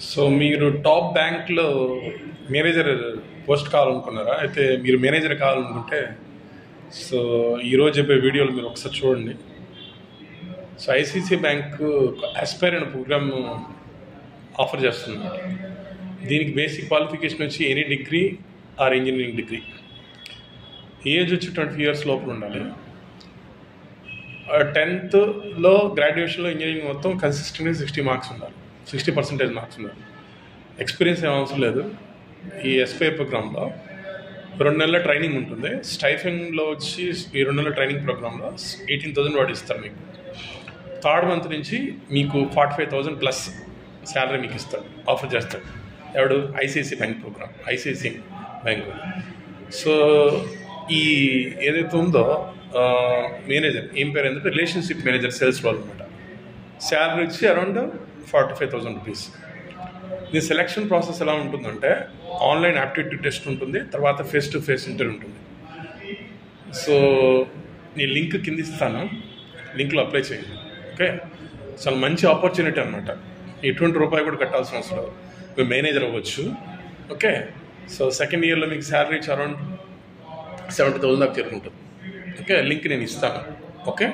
So మీరు top బ్యాంక్లో manager post కావాలనుకున్నారా? అయితే మీరు మేనేజర్ కావాలనుకుంటే సో ఈరోజు చెప్పే వీడియోలు మీరు ఒకసారి చూడండి. సో ఐసిఐసిఐ బ్యాంక్ ఆస్పైర్ అనే ప్రోగ్రామ్ ఆఫర్ చేస్తున్నారు. దీనికి బేసిక్ క్వాలిఫికేషన్ వచ్చి any degree or engineering degree, age వచ్చి 20 years లోపల ఉండాలి. 10th గ్రాడ్యుయేషన్లో ఇంజనీరింగ్ మొత్తం కన్సిస్టెంట్గా 60 మార్క్స్ ఉండాలి, 60% మార్క్స్ ఉండాలి. ఎక్స్పీరియన్స్ ఏం అవసరం లేదు. ఈ ఎస్పీఐ ప్రోగ్రాంలో 2 నెలల ట్రైనింగ్ ఉంటుంది. స్టైఫింగ్లో వచ్చి ఈ 2 నెలల ట్రైనింగ్ ప్రోగ్రాంలో 18,000 వాడు ఇస్తారు మీకు. 3rd month నుంచి మీకు 45,000 ప్లస్ శాలరీ మీకు ఇస్తాడు, ఆఫర్ చేస్తాడు. ఎవడు? ICICI bank programme, ICICI bank. So ఈ ఏదైతే ఉందో మేనేజర్ ఏం పేరు ఏంటంటే రిలేషన్షిప్ మేనేజర్, సేల్స్ రోల్ అనమాట. శాలరీ వచ్చి అరౌండ్ 45,000 రూపీస్. దీని సెలక్షన్ ప్రాసెస్ ఎలా ఉంటుందంటే ఆన్లైన్ యాప్టిట్యూడ్ టెస్ట్ ఉంటుంది, తర్వాత ఫేస్ టు ఫేస్ ఇంటర్వ్యూ ఉంటుంది. సో నేను లింక్ కింద ఇస్తాను, లింక్లో అప్లై చేయండి. ఓకే, చాలా మంచి ఆపర్చునిటీ అనమాట. ఎటువంటి రూపాయి కూడా కట్టాల్సిన అవసరం లేదు, మీరు మేనేజర్ అవ్వచ్చు. ఓకే, సో 2nd yearలో మీకు శాలరీ అరౌండ్ 70,000 దాకా చేరుకుంటుంది. ఓకే, లింక్ నేను ఇస్తాను. ఓకే.